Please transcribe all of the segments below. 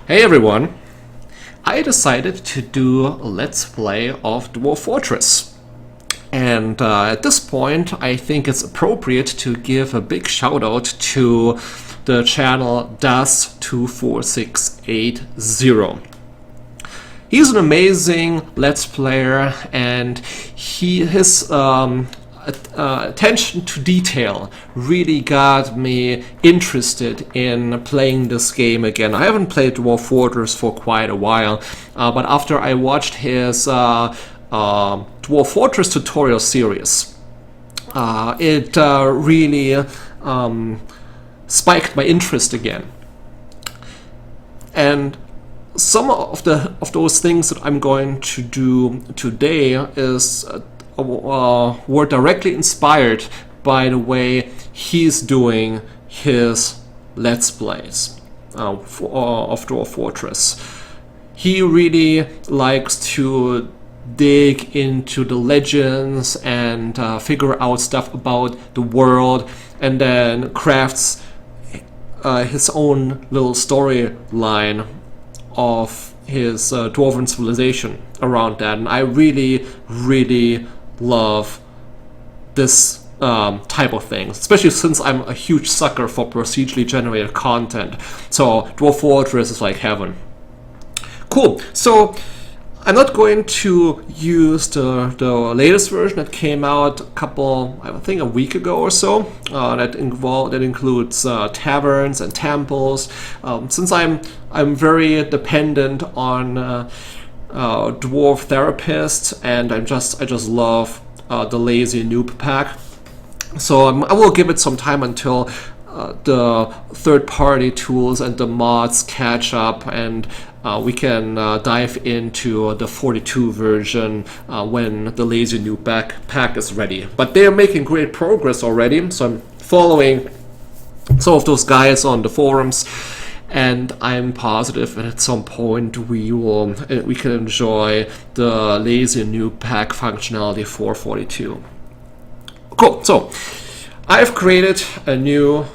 Hey everyone! I decided to do a Let's Play of Dwarf Fortress. And at this point, I think it's appropriate to give a big shout out to the channel Das24680. He's an amazing Let's Player, and his attention to detail really got me interested in playing this game again. I haven't played Dwarf Fortress for quite a while, but after I watched his Dwarf Fortress tutorial series, it really spiked my interest again. And some of those things that I'm going to do today is were directly inspired by the way he's doing his Let's Plays of Dwarf Fortress. He really likes to dig into the legends and figure out stuff about the world, and then crafts his own little storyline of his dwarven civilization around that. And I really love this type of thing, especially since I'm a huge sucker for procedurally generated content. So Dwarf Fortress is like heaven. Cool. So I'm not going to use the latest version that came out I think a week ago or so. That includes taverns and temples. Since I'm very dependent on dwarf therapist, and I just love the lazy noob pack. So I will give it some time until the third-party tools and the mods catch up, and we can dive into the 42 version when the lazy noob pack is ready. But they're making great progress already, so I'm following some of those guys on the forums, and I'm positive that at some point we can enjoy the lazy noob pack functionality for 42. Cool. So I've created a new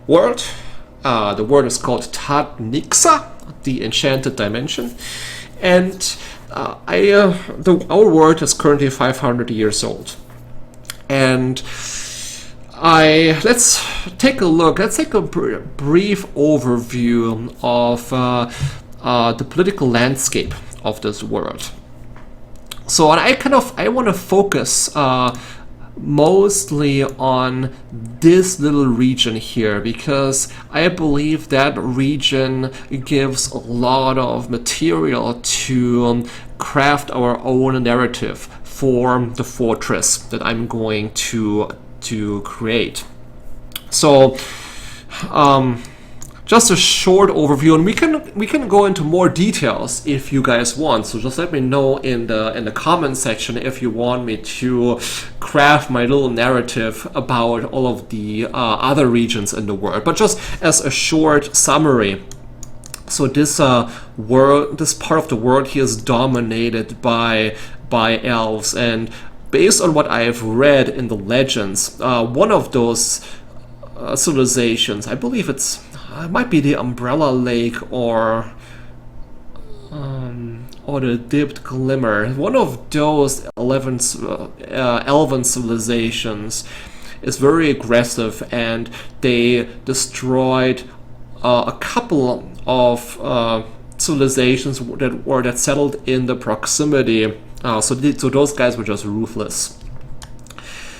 world. The world is called Tadnixa, the Enchanted Dimension, and our world is currently 500 years old. And let's take a look. Let's take a brief overview of the political landscape of this world. So, and I want to focus mostly on this little region here, because I believe that region gives a lot of material to craft our own narrative for the fortress that I'm going to create. So just a short overview, and we can go into more details if you guys want. So just let me know in the comment section if you want me to craft my little narrative about all of the other regions in the world. But just as a short summary, so this this part of the world here is dominated by elves, and based on what I've read in the legends, one of those civilizations, I believe it might be the Umbrella Lake or the Dipped Glimmer. One of those elven civilizations is very aggressive, and they destroyed a couple of civilizations that settled in the proximity. So those guys were just ruthless.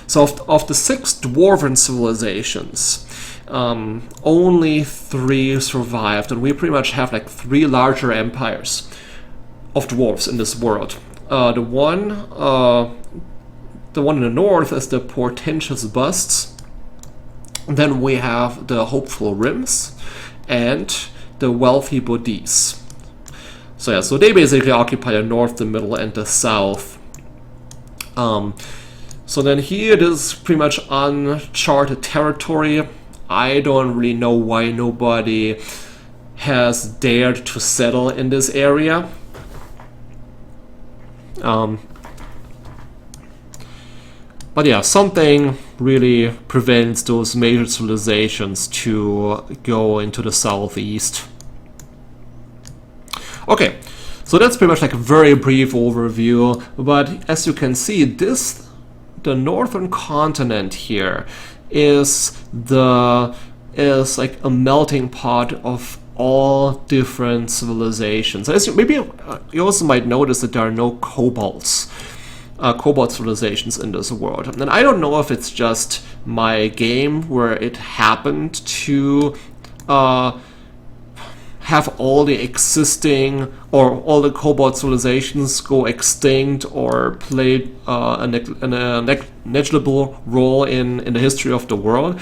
So of the 6 dwarven civilizations, only 3 survived, and we pretty much have like 3 larger empires of dwarves in this world. The one in the north is the Portentous Busts. And then we have the Hopeful Rims and the Wealthy Bodis. So yeah, so they basically occupy the north, the middle, and the south. So then here it is pretty much uncharted territory. I don't really know why nobody has dared to settle in this area. But yeah, something really prevents those major civilizations to go into the southeast. Okay, so that's pretty much like a very brief overview, but as you can see, the northern continent here is like a melting pot of all different civilizations. As you also might notice that there are no cobalt civilizations in this world. And I don't know if it's just my game where it happened to have all the existing or all the cobalt civilizations go extinct or play a negligible role in the history of the world.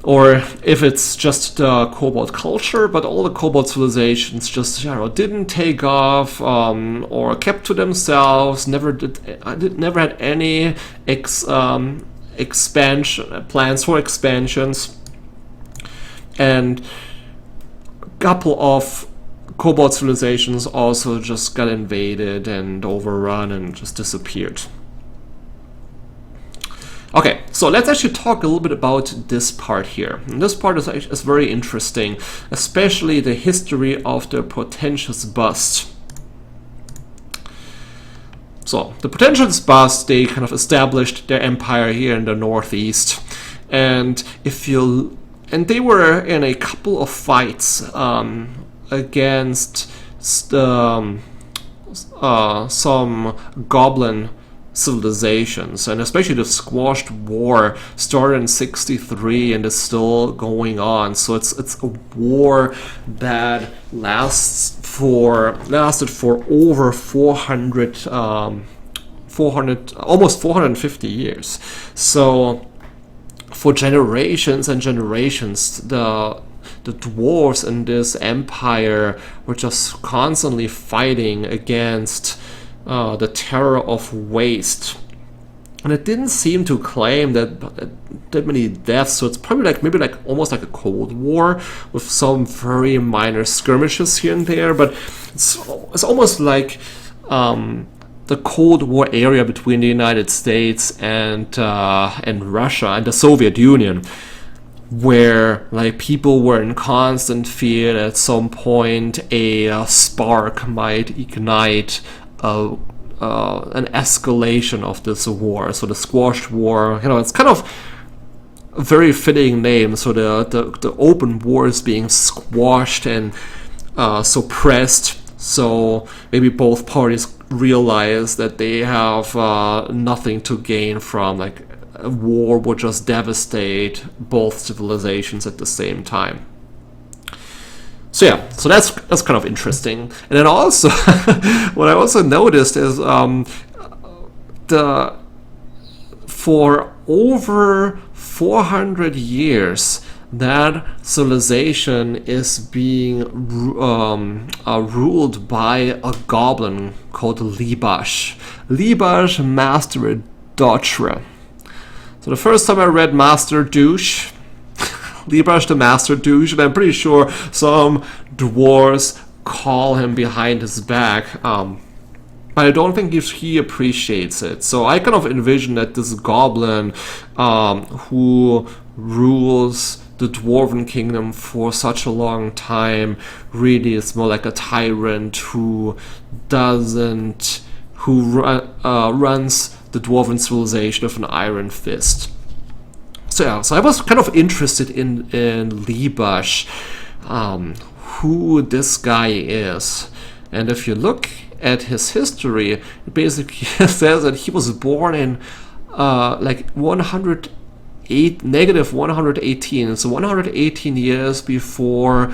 Or if it's just the cobalt culture, but all the cobalt civilizations just didn't take off or kept to themselves, never had any expansion plans for expansions, and a couple of cobalt civilizations also just got invaded and overrun and just disappeared. Okay, so let's actually talk a little bit about this part here. And this part is very interesting, especially the history of the Portentous Bust. So, the Portentous Bust, they kind of established their empire here in the northeast. And they were in a couple of fights against some goblin civilizations, and especially the Squashed War started in 63 and is still going on. So it's a war that lasted for over 400 almost 450 years. So for generations and generations, the dwarves in this empire were just constantly fighting against the terror of waste, and it didn't seem to claim that many deaths. So it's probably maybe almost like a Cold War with some very minor skirmishes here and there. But it's almost like the Cold War area between the United States and Russia and the Soviet Union, where people were in constant fear that at some point a spark might ignite an escalation of this war. So the Squashed War, it's kind of a very fitting name. So the open war is being squashed and suppressed. So maybe both parties realize that they have nothing to gain from a war would just devastate both civilizations at the same time. So yeah, so that's kind of interesting. And then also, what I also noticed is for over 400 years, that civilization is being ruled by a goblin called Libash. Libash Master Dotra. So the first time I read Master Douche, Libash the Master Douche, and I'm pretty sure some dwarves call him behind his back, but I don't think he appreciates it. So I kind of envision that this goblin who rules the Dwarven Kingdom for such a long time really is more like a tyrant who runs the Dwarven civilization with an iron fist. So yeah, so I was kind of interested in Libash, who this guy is. And if you look at his history, it basically says that he was born in negative 118. So 118 years before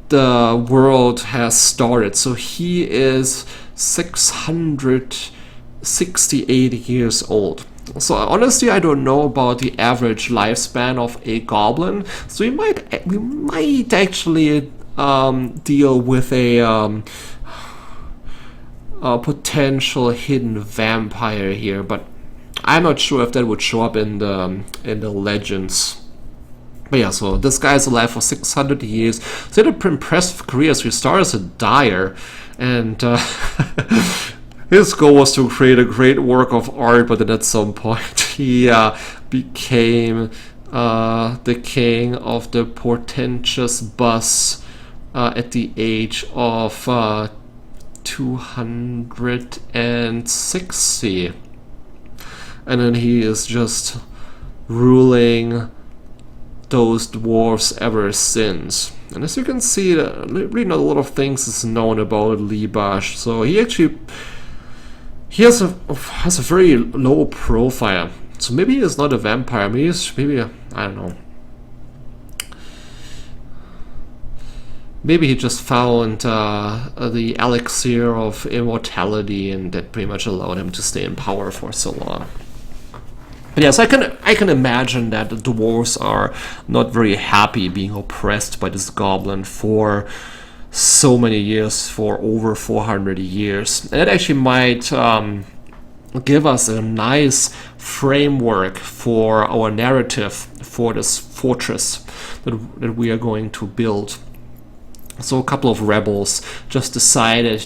the world has started. So he is 668 years old. So honestly, I don't know about the average lifespan of a goblin. So we might actually deal with a potential hidden vampire here, but I'm not sure if that would show up in the legends. But yeah, so this guy's alive for 600 years. So he had an impressive career. So he started as a dyer, and his goal was to create a great work of art, but then at some point he became the king of the Portentous Bust at the age of 260, and then he is just ruling those dwarves ever since. And as you can see, really not a lot of things is known about Libash. So he actually has a very low profile. So maybe he's not a vampire. Maybe I don't know. Maybe he just found the elixir of immortality, and that pretty much allowed him to stay in power for so long. But yes, I can imagine that the dwarves are not very happy being oppressed by this goblin for so many years, for over 400 years. And it actually might give us a nice framework for our narrative for this fortress that we are going to build. So a couple of rebels just decided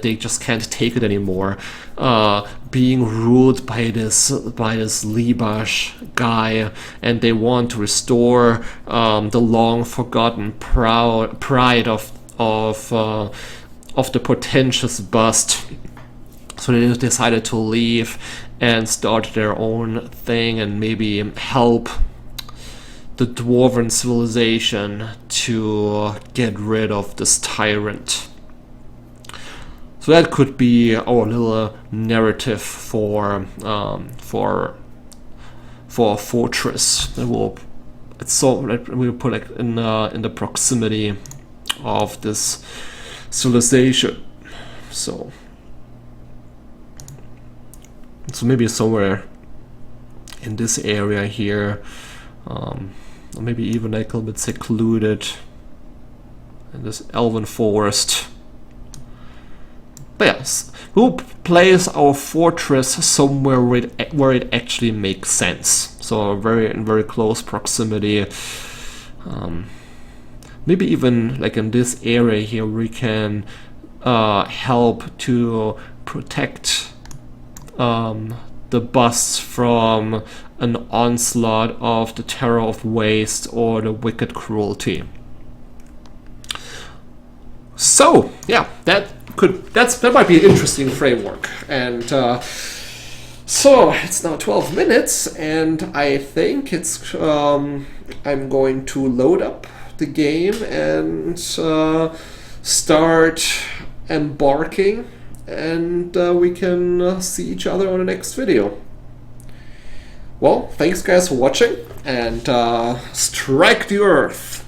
they just can't take it anymore, being ruled by this Libash guy, and they want to restore the long forgotten pride of the portentous bust. So they decided to leave and start their own thing and maybe help the dwarven civilization to get rid of this tyrant. So that could be our little narrative for a fortress that we'll put like in the proximity of this civilization. So maybe somewhere in this area here. Or maybe even like a little bit secluded in this elven forest. But yes, we'll place our fortress somewhere where it actually makes sense. So in very close proximity. Maybe even like in this area here, we can help to protect the busts from an onslaught of the terror of waste or the wicked cruelty. So yeah, that might be an interesting framework. And so it's now 12 minutes, and I think it's I'm going to load up the game and start embarking, and we can see each other on the next video. Well, thanks guys for watching, and strike the earth!